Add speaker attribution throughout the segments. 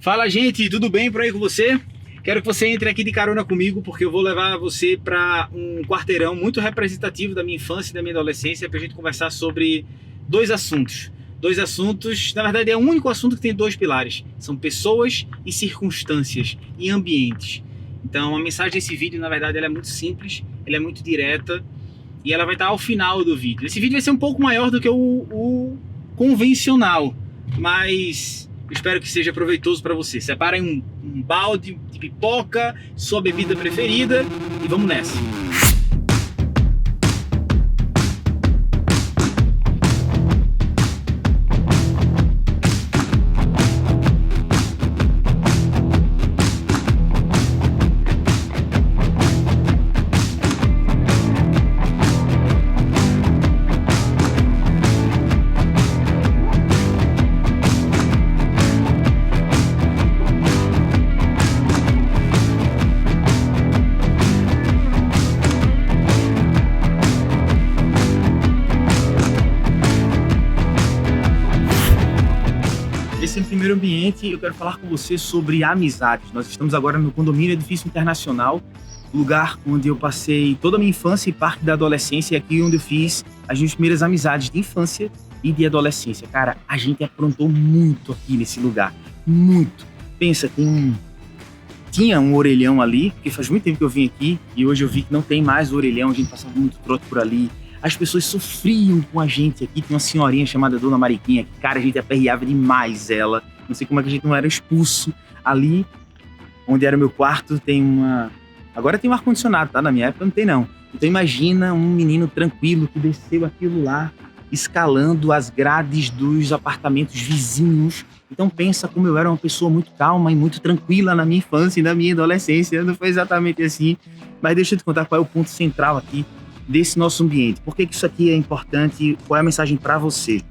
Speaker 1: Fala, gente, tudo bem por aí com você? Quero que você entre aqui de carona comigo, porque eu vou levar você para um quarteirão muito representativo da minha infância e da minha adolescência para a gente conversar sobre dois assuntos. Na verdade é o único assunto que tem dois pilares. São pessoas e circunstâncias e ambientes. Então a mensagem desse vídeo, na verdade, ela é muito simples, ela é muito direta e ela vai estar ao final do vídeo. Esse vídeo vai ser um pouco maior do que o convencional, mas eu espero que seja proveitoso para você. Separem um balde de pipoca, sua bebida preferida e vamos nessa. Esse é o primeiro ambiente. Eu quero falar com você sobre amizades. Nós estamos agora no Condomínio Edifício Internacional, lugar onde eu passei toda a minha infância e parte da adolescência, e aqui onde eu fiz as minhas primeiras amizades de infância e de adolescência. Cara, a gente aprontou muito aqui nesse lugar, muito. Pensa, tinha um orelhão ali, porque faz muito tempo que eu vim aqui e hoje eu vi que não tem mais o orelhão, a gente passava muito trote por ali. As pessoas sofriam com a gente aqui. Tem uma senhorinha chamada Dona Mariquinha, que, cara, a gente aperreava demais ela. Não sei como é que a gente não era expulso. Ali, onde era o meu quarto, tem uma... Agora tem um ar-condicionado, tá? Na minha época não tem, não. Então imagina um menino tranquilo que desceu aquilo lá, escalando as grades dos apartamentos vizinhos. Então pensa como eu era uma pessoa muito calma e muito tranquila na minha infância e na minha adolescência. Não foi exatamente assim. Mas deixa eu te contar qual é o ponto central aqui desse nosso ambiente. Por que isso aqui é importante? Qual é a mensagem para você?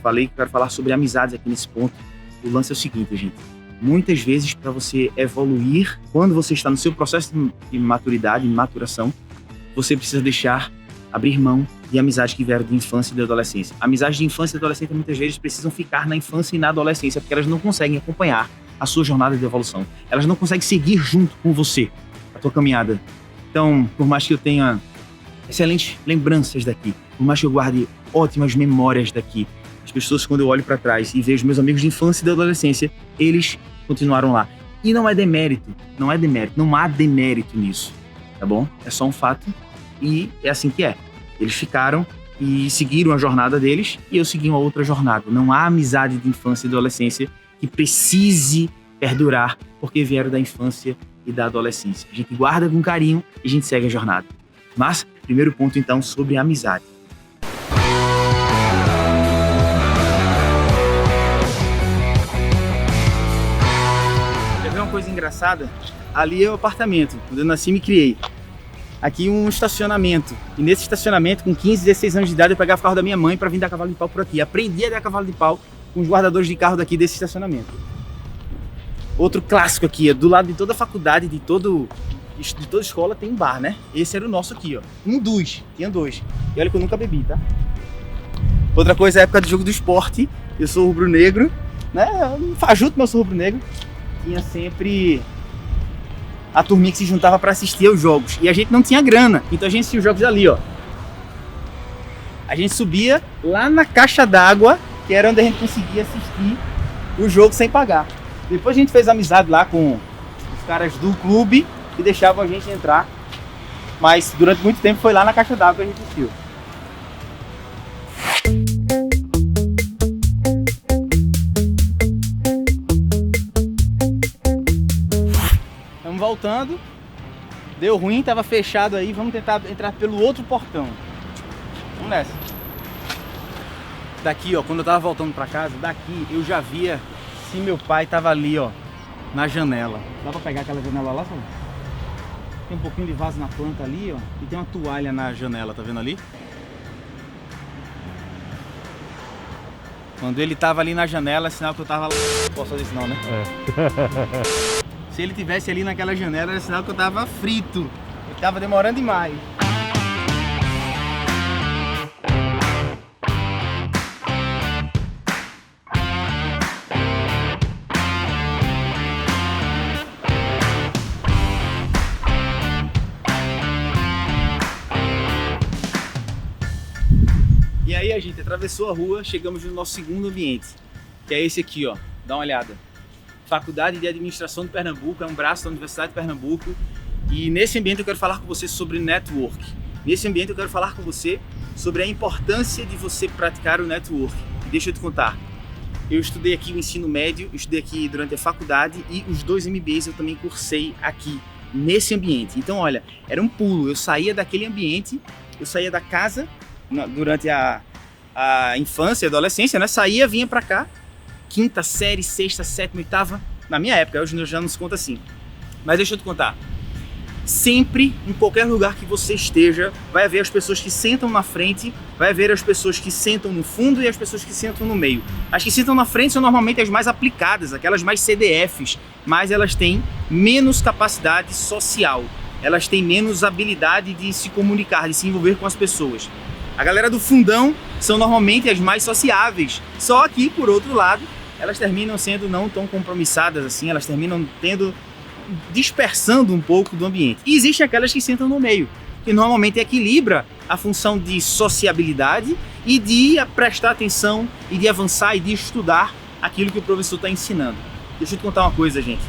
Speaker 1: Falei que eu quero falar sobre amizades aqui nesse ponto. O lance é o seguinte, gente. Muitas vezes, para você evoluir, quando você está no seu processo de maturidade, de maturação, você precisa abrir mão de amizades que vieram de infância e de adolescência. Amizades de infância e adolescência muitas vezes precisam ficar na infância e na adolescência, porque elas não conseguem acompanhar a sua jornada de evolução. Elas não conseguem seguir junto com você a tua caminhada. Então, por mais que eu tenha excelentes lembranças daqui, por mais que eu guarde ótimas memórias daqui, as pessoas, quando eu olho para trás e vejo meus amigos de infância e de adolescência, eles continuaram lá. E não há demérito nisso, tá bom? É só um fato e é assim que é. Eles ficaram e seguiram a jornada deles e eu segui uma outra jornada. Não há amizade de infância e adolescência que precise perdurar porque vieram da infância e da adolescência. A gente guarda com carinho e a gente segue a jornada. Mas, primeiro ponto então, sobre amizade. Quer ver uma coisa engraçada? Ali é o apartamento, onde eu nasci e me criei. Aqui um estacionamento. E nesse estacionamento, com 15, 16 anos de idade, eu pegava o carro da minha mãe para vir dar cavalo de pau por aqui. Aprendi a dar cavalo de pau com os guardadores de carro daqui desse estacionamento. Outro clássico aqui, é do lado de toda a faculdade, de toda escola tem um bar, né? Esse era o nosso aqui, ó. Tinha dois. E olha que eu nunca bebi, tá? Outra coisa é a época do jogo do esporte. Eu sou rubro-negro, né? Fajuto, mas eu sou rubro-negro. Tinha sempre a turminha que se juntava para assistir aos jogos. E a gente não tinha grana, então a gente assistia os jogos ali, ó. A gente subia lá na caixa d'água, que era onde a gente conseguia assistir o jogo sem pagar. Depois a gente fez amizade lá com os caras do clube, que deixavam a gente entrar, mas durante muito tempo foi lá na caixa d'água que a gente assistiu. Estamos voltando, deu ruim, tava fechado aí, vamos tentar entrar pelo outro portão. Vamos nessa. Daqui, ó, quando eu tava voltando pra casa, daqui eu já via se meu pai tava ali, ó, na janela. Dá pra pegar aquela janela lá, sabe? Tem um pouquinho de vaso na planta ali, ó. E tem uma toalha na janela, tá vendo ali? Quando ele tava ali na janela, é sinal que eu tava lá. Não posso fazer isso não, né? É. Se ele tivesse ali naquela janela, era sinal que eu tava frito. Eu tava demorando demais. Aí, gente, atravessou a rua, chegamos no nosso segundo ambiente, que é esse aqui, ó. Dá uma olhada. Faculdade de Administração de Pernambuco, é um braço da Universidade de Pernambuco. E nesse ambiente eu quero falar com você sobre network. Nesse ambiente eu quero falar com você sobre a importância de você praticar o network. Deixa eu te contar. Eu estudei aqui o ensino médio, eu estudei aqui durante a faculdade e os 2 MBAs eu também cursei aqui, nesse ambiente. Então, olha, era um pulo. Eu saía daquele ambiente, eu saía da casa durante a infância e adolescência, né? Saía, vinha pra cá, 5ª série, 6ª, 7ª, 8ª, na minha época, hoje já não se conta assim. Mas deixa eu te contar. Sempre, em qualquer lugar que você esteja, vai haver as pessoas que sentam na frente, vai haver as pessoas que sentam no fundo e as pessoas que sentam no meio. As que sentam na frente são normalmente as mais aplicadas, aquelas mais CDFs, mas elas têm menos capacidade social, elas têm menos habilidade de se comunicar, de se envolver com as pessoas. A galera do fundão são normalmente as mais sociáveis, só que, por outro lado, elas terminam sendo não tão compromissadas assim, elas terminam dispersando um pouco do ambiente. E existem aquelas que sentam no meio, que normalmente equilibra a função de sociabilidade e de prestar atenção e de avançar e de estudar aquilo que o professor está ensinando. Deixa eu te contar uma coisa, gente.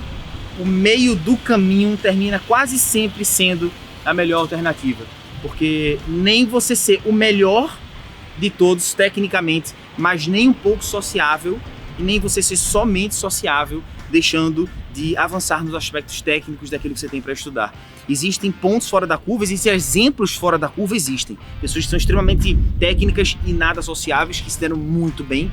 Speaker 1: O meio do caminho termina quase sempre sendo a melhor alternativa, porque nem você ser o melhor de todos tecnicamente, mas nem um pouco sociável, e nem você ser somente sociável, deixando de avançar nos aspectos técnicos daquilo que você tem para estudar. Existem pontos fora da curva, existem exemplos fora da curva, existem. Pessoas que são extremamente técnicas e nada sociáveis, que se deram muito bem,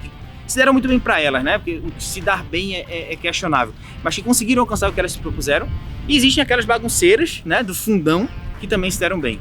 Speaker 1: para elas, né? Porque se dar bem é questionável, mas que conseguiram alcançar o que elas se propuseram. E existem aquelas bagunceiras, né, do fundão, que também se deram bem.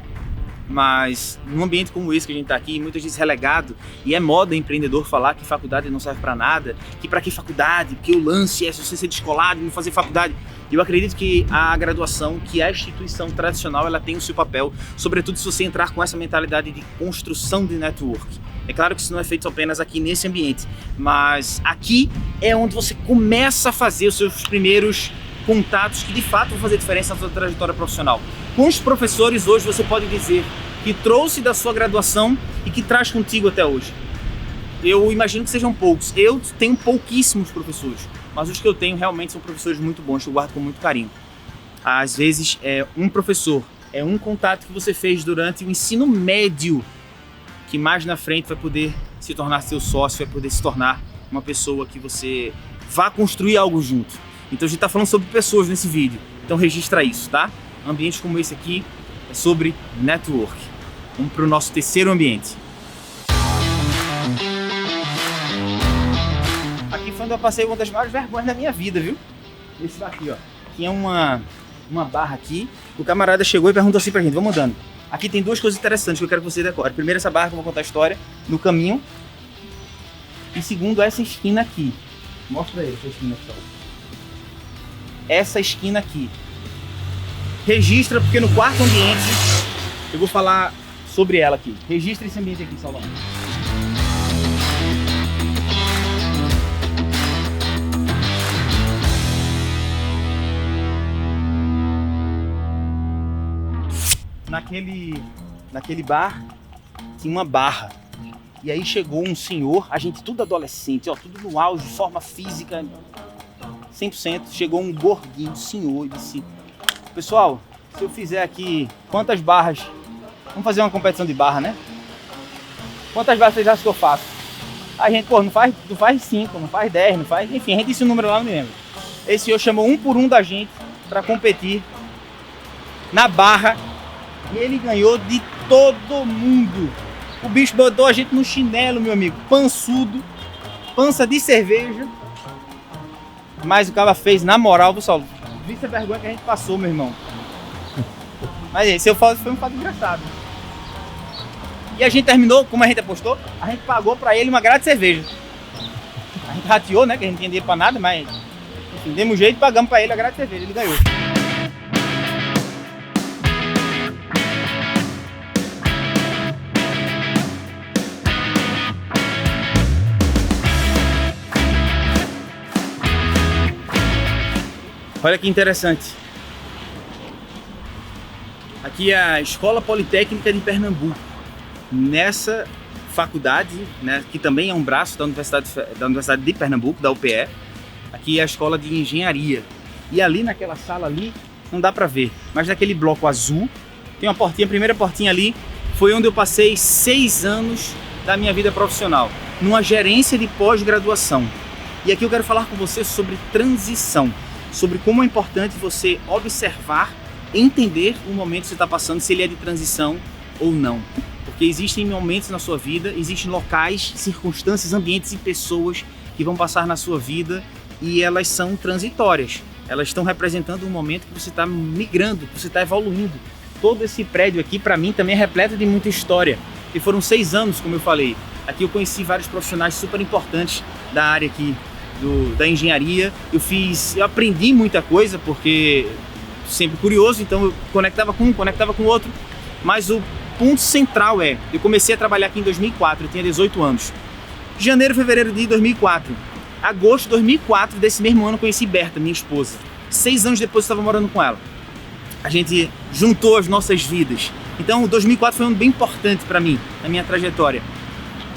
Speaker 1: Mas num ambiente como esse que a gente está aqui, muitas vezes relegado, e é moda empreendedor falar que faculdade não serve para nada, que para que faculdade, porque o lance é você ser descolado e não fazer faculdade. Eu acredito que a graduação, que é a instituição tradicional, ela tem o seu papel, sobretudo se você entrar com essa mentalidade de construção de network. É claro que isso não é feito apenas aqui nesse ambiente, mas aqui é onde você começa a fazer os seus primeiros contatos que de fato vão fazer diferença na sua trajetória profissional. Com os professores hoje você pode dizer que trouxe da sua graduação e que traz contigo até hoje. Eu imagino que sejam poucos. Eu tenho pouquíssimos professores, mas os que eu tenho realmente são professores muito bons, que eu guardo com muito carinho. Às vezes é um professor, é um contato que você fez durante o ensino médio, que mais na frente vai poder se tornar seu sócio, vai poder se tornar uma pessoa que você vá construir algo junto. Então a gente está falando sobre pessoas nesse vídeo, então registra isso, tá? Ambientes como esse aqui é sobre network. Vamos para o nosso terceiro ambiente. Aqui foi onde eu passei uma das maiores vergonhas da minha vida, viu? Esse daqui, ó. Tinha uma barra aqui, o camarada chegou e perguntou assim pra gente, vamos andando. Aqui tem 2 coisas interessantes que eu quero que você decore. Primeiro, essa barra que eu vou contar a história no caminho. E segundo, essa esquina aqui. Mostra aí essa esquina aqui, ó. Essa esquina aqui. Registra, porque no quarto ambiente eu vou falar sobre ela aqui. Registra esse ambiente aqui, Salomão. Naquele bar tinha uma barra. E aí chegou um senhor, a gente tudo adolescente, ó, tudo no auge, forma física 100%. Chegou um gordinho senhor e disse: pessoal, se eu fizer aqui quantas barras, vamos fazer uma competição de barra, né? Quantas barras vocês acham que eu faço? A gente, pô, não faz 5, não faz 10, não faz, enfim, a gente disse o número lá, não me lembro. Esse senhor chamou um por um da gente para competir na barra e ele ganhou de todo mundo. O bicho botou a gente no chinelo, meu amigo, pançudo, pança de cerveja. Mas o cara fez na moral, pessoal. Viste a vergonha que a gente passou, meu irmão. Mas esse foi um fato engraçado. E a gente terminou, como a gente apostou, a gente pagou pra ele uma grade de cerveja. A gente rateou, né, que a gente não tinha dinheiro pra nada, mas enfim, demos um jeito e pagamos pra ele a grade de cerveja, ele ganhou. Olha que interessante. Aqui é a Escola Politécnica de Pernambuco. Nessa faculdade, né, que também é um braço da Universidade de Pernambuco, da UPE. Aqui é a escola de engenharia. E ali naquela sala ali, não dá para ver, mas naquele bloco azul, tem uma portinha, a primeira portinha ali, foi onde eu passei 6 anos da minha vida profissional, numa gerência de pós-graduação. E aqui eu quero falar com você sobre transição, sobre como é importante você observar, entender o momento que você está passando, se ele é de transição ou não. Porque existem momentos na sua vida, existem locais, circunstâncias, ambientes e pessoas que vão passar na sua vida e elas são transitórias. Elas estão representando um momento que você está migrando, que você está evoluindo. Todo esse prédio aqui, para mim, também é repleto de muita história. E foram 6 anos, como eu falei. Aqui eu conheci vários profissionais super importantes da área aqui da engenharia. Eu aprendi muita coisa, porque sempre curioso, então eu conectava com um, conectava com o outro. Mas o ponto central eu comecei a trabalhar aqui em 2004, eu tinha 18 anos. Janeiro, fevereiro de 2004. Agosto de 2004, desse mesmo ano, eu conheci Berta, minha esposa. 6 anos depois eu estava morando com ela. A gente juntou as nossas vidas. Então 2004 foi um ano bem importante para mim, na minha trajetória.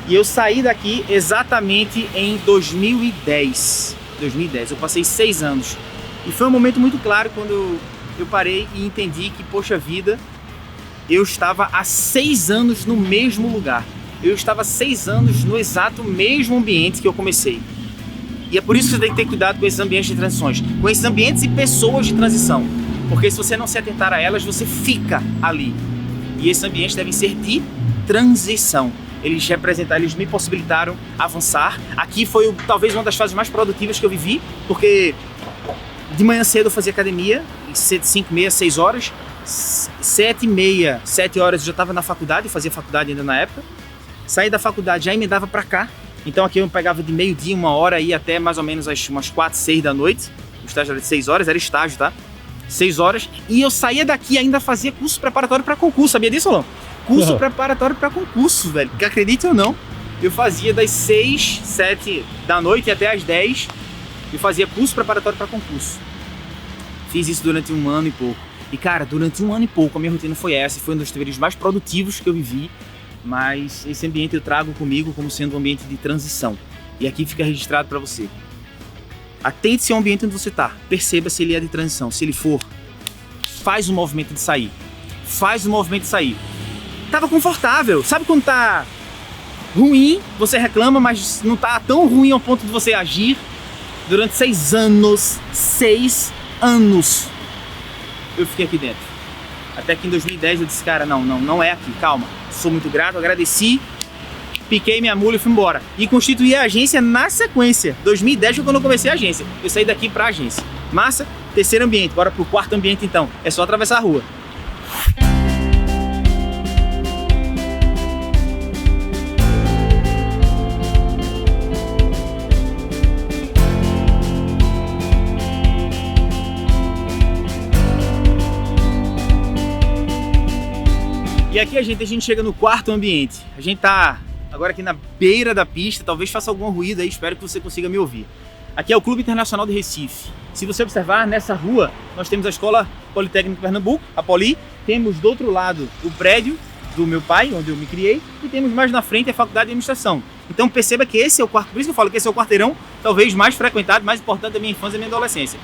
Speaker 1: E eu saí daqui exatamente em 2010. Eu passei 6 anos. E foi um momento muito claro quando eu parei e entendi que, poxa vida, eu estava há 6 anos no mesmo lugar. Eu estava 6 anos no exato mesmo ambiente que eu comecei. E é por isso que você tem que ter cuidado com esses ambientes de transições, com esses ambientes e pessoas de transição. Porque se você não se atentar a elas, você fica ali. E esses ambientes devem ser de transição. Eles me possibilitaram avançar. Aqui foi talvez uma das fases mais produtivas que eu vivi, porque de manhã cedo eu fazia academia, 5h30, 6 horas. 7h30, 7 horas eu já estava na faculdade, eu fazia faculdade ainda na época. Saí da faculdade, já emendava para cá. Então aqui eu pegava de meio-dia, 1 hora, e até mais ou menos umas 4, 6 da noite. O estágio era de 6 horas, era estágio, tá? 6 horas. E eu saía daqui e ainda fazia curso preparatório para concurso. Sabia disso, Alão? Curso preparatório para concurso, velho. Que acredite ou não, eu fazia das 6, 7 da noite até as 10. Eu fazia curso preparatório para concurso. Fiz isso durante 1 ano e pouco. E cara, durante 1 ano e pouco a minha rotina foi essa. Foi um dos períodos mais produtivos que eu vivi. Mas esse ambiente eu trago comigo como sendo um ambiente de transição. E aqui fica registrado para você. Atente-se ao ambiente onde você está. Perceba se ele é de transição. Se ele for, faz o movimento de sair. Faz o movimento de sair. Tava confortável. Sabe quando tá ruim, você reclama, mas não tá tão ruim ao ponto de você agir? Durante 6 anos. 6 anos. Eu fiquei aqui dentro. Até que em 2010 eu disse, cara, não é aqui, calma. Sou muito grato, agradeci, piquei minha mula e fui embora. E constituí a agência na sequência. 2010 foi quando eu comecei a agência. Eu saí daqui pra agência. Massa, 3º ambiente, bora pro 4º ambiente então. É só atravessar a rua. E aqui a gente chega no 4º ambiente. A gente tá agora aqui na beira da pista, talvez faça algum ruído aí, espero que você consiga me ouvir. Aqui é o Clube Internacional de Recife. Se você observar, nessa rua, nós temos a Escola Politécnica de Pernambuco, a Poli, temos do outro lado o prédio do meu pai, onde eu me criei, e temos mais na frente a Faculdade de Administração. Então perceba que esse é o quarto, por isso que eu falo que esse é o quarteirão, talvez mais frequentado, mais importante da minha infância e da minha adolescência.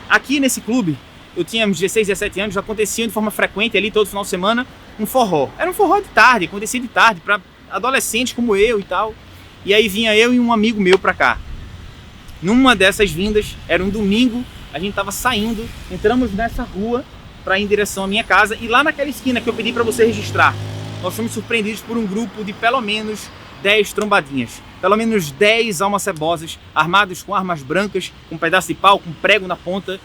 Speaker 1: Aqui nesse clube, eu tinha uns 16, 17 anos, já acontecia de forma frequente ali, todo final de semana, um forró. Era um forró de tarde, acontecia de tarde, para adolescentes como eu e tal. E aí vinha eu e um amigo meu pra cá. Numa dessas vindas, era um domingo, a gente tava saindo, entramos nessa rua para ir em direção à minha casa, e lá naquela esquina que eu pedi para você registrar, nós fomos surpreendidos por um grupo de pelo menos 10 trombadinhas. Pelo menos 10 almas cebosas, armados com armas brancas, com um pedaço de pau, com prego na ponta,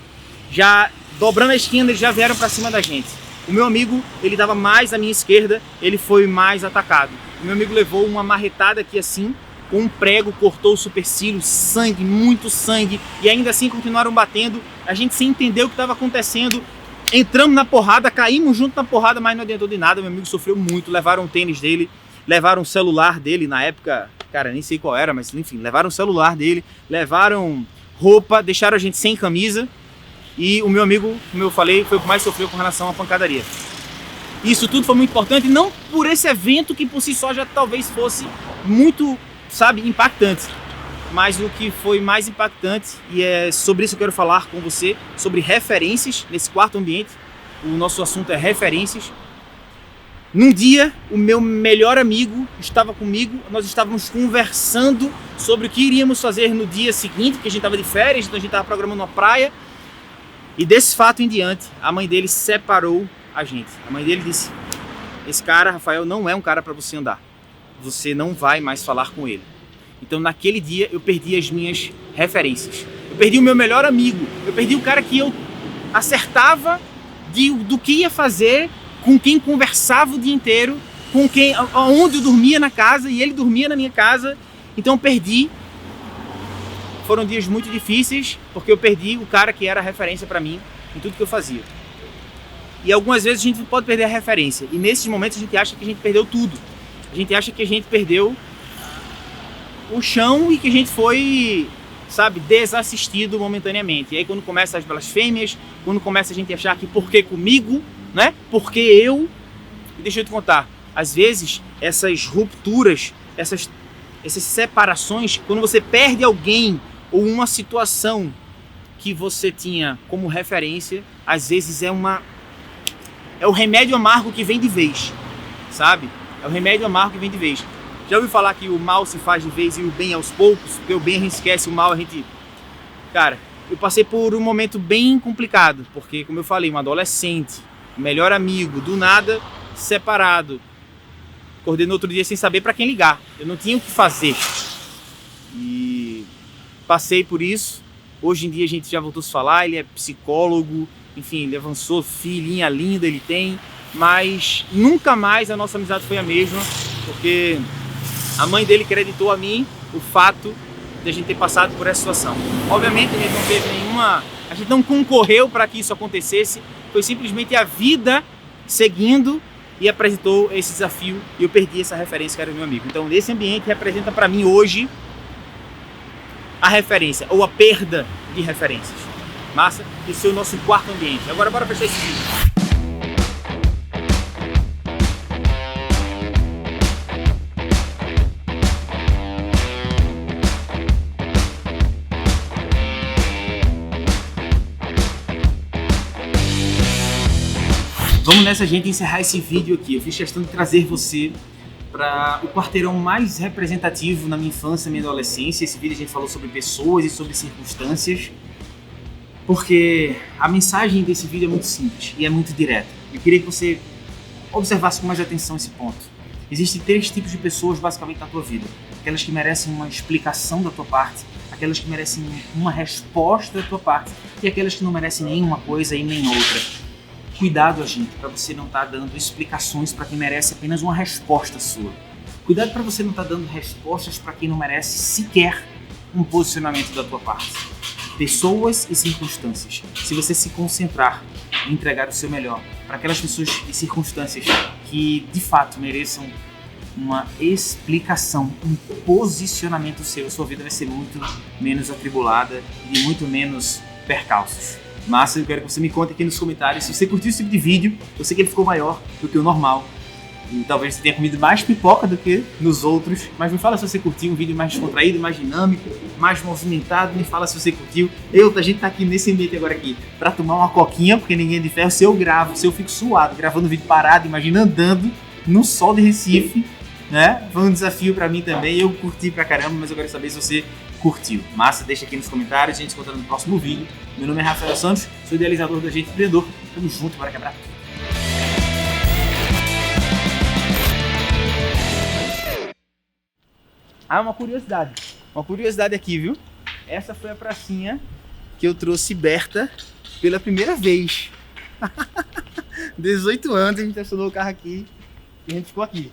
Speaker 1: já dobrando a esquina, eles já vieram para cima da gente. O meu amigo, ele dava mais à minha esquerda, ele foi mais atacado. O meu amigo levou uma marretada aqui assim, com um prego, cortou o supercílio, sangue, muito sangue, e ainda assim continuaram batendo. A gente sem entender o que estava acontecendo, entramos na porrada, caímos junto na porrada, mas não adiantou de nada. Meu amigo sofreu muito, levaram o tênis dele, levaram o celular dele, na época, cara, nem sei qual era, mas enfim, levaram o celular dele, levaram roupa, deixaram a gente sem camisa. E o meu amigo, como eu falei, foi o que mais sofreu com relação à pancadaria. Isso tudo foi muito importante, não por esse evento que por si só já talvez fosse muito, sabe, impactante. Mas o que foi mais impactante, e é sobre isso que eu quero falar com você, sobre referências nesse quarto ambiente. O nosso assunto é referências. Num dia, o meu melhor amigo estava comigo, nós estávamos conversando sobre o que iríamos fazer no dia seguinte, porque a gente estava de férias, então a gente estava programando uma praia. E desse fato em diante, a mãe dele separou a gente. A mãe dele disse: esse cara, Rafael, não é um cara para você andar. Você não vai mais falar com ele. Então naquele dia eu perdi as minhas referências. Eu perdi o meu melhor amigo. Eu perdi o cara que eu acertava do que ia fazer, com quem conversava o dia inteiro, com quem, onde eu dormia na casa e ele dormia na minha casa. Então eu perdi. Foram dias muito difíceis, porque eu perdi o cara que era referência para mim em tudo que eu fazia. E algumas vezes a gente pode perder a referência. E nesses momentos a gente acha que a gente perdeu tudo. A gente acha que a gente perdeu o chão e que a gente foi, sabe, desassistido momentaneamente. E aí quando começa as blasfêmias, quando começa a gente achar que por que comigo, né? Por que eu? E deixa eu te contar, às vezes essas rupturas, essas separações, quando você perde alguém ou uma situação que você tinha como referência, às vezes é o remédio amargo que vem de vez, sabe? É o remédio amargo que vem de vez. Já ouviu falar que o mal se faz de vez e o bem aos poucos? Porque o bem a gente esquece, o mal a gente... Cara, eu passei por um momento bem complicado, porque, como eu falei, um adolescente, melhor amigo, do nada, separado. Acordei no outro dia sem saber para quem ligar. Eu não tinha o que fazer. E passei por isso. Hoje em dia a gente já voltou a se falar, ele é psicólogo, enfim, ele avançou, filhinha linda ele tem, mas nunca mais a nossa amizade foi a mesma, porque a mãe dele acreditou a mim o fato de a gente ter passado por essa situação. Obviamente a gente não teve a gente não concorreu para que isso acontecesse, foi simplesmente a vida seguindo e apresentou esse desafio e eu perdi essa referência que era meu amigo. Então esse ambiente representa para mim hoje a referência ou a perda de referências. Massa? Esse é o nosso quarto ambiente. Agora bora fechar esse vídeo. Vamos nessa, gente, encerrar esse vídeo aqui. Eu fiz questão de trazer você para o quarteirão mais representativo na minha infância e minha adolescência. Esse vídeo a gente falou sobre pessoas e sobre circunstâncias, porque a mensagem desse vídeo é muito simples e é muito direta. Eu queria que você observasse com mais atenção esse ponto. Existem 3 tipos de pessoas basicamente na tua vida. Aquelas que merecem uma explicação da tua parte, aquelas que merecem uma resposta da tua parte e aquelas que não merecem nenhuma coisa e nem outra. Cuidado, gente, para você não estar dando explicações para quem merece apenas uma resposta sua. Cuidado para você não estar dando respostas para quem não merece sequer um posicionamento da tua parte. Pessoas e circunstâncias. Se você se concentrar em entregar o seu melhor para aquelas pessoas e circunstâncias que de fato mereçam uma explicação, um posicionamento seu, sua vida vai ser muito menos atribulada e muito menos percalços. Massa, eu quero que você me conte aqui nos comentários se você curtiu esse tipo de vídeo. Eu sei que ele ficou maior do que o normal e talvez você tenha comido mais pipoca do que nos outros, mas me fala se você curtiu um vídeo mais descontraído, mais dinâmico, mais movimentado. Me fala se você curtiu. A gente tá aqui nesse ambiente agora aqui pra tomar uma coquinha, porque ninguém é de ferro. Se eu gravo, se eu fico suado gravando vídeo parado, imagina andando no sol de Recife, né? Foi um desafio pra mim também. Eu curti pra caramba, mas eu quero saber se você curtiu. Massa, deixa aqui nos comentários. A gente se encontra no próximo vídeo. Meu nome é Rafael Santos, sou idealizador do Agente Empreendedor. Tamo junto, bora quebrar tudo. Ah, uma curiosidade aqui, viu? Essa foi a pracinha que eu trouxe Berta pela primeira vez. 18 anos, a gente estacionou o carro aqui e a gente ficou aqui.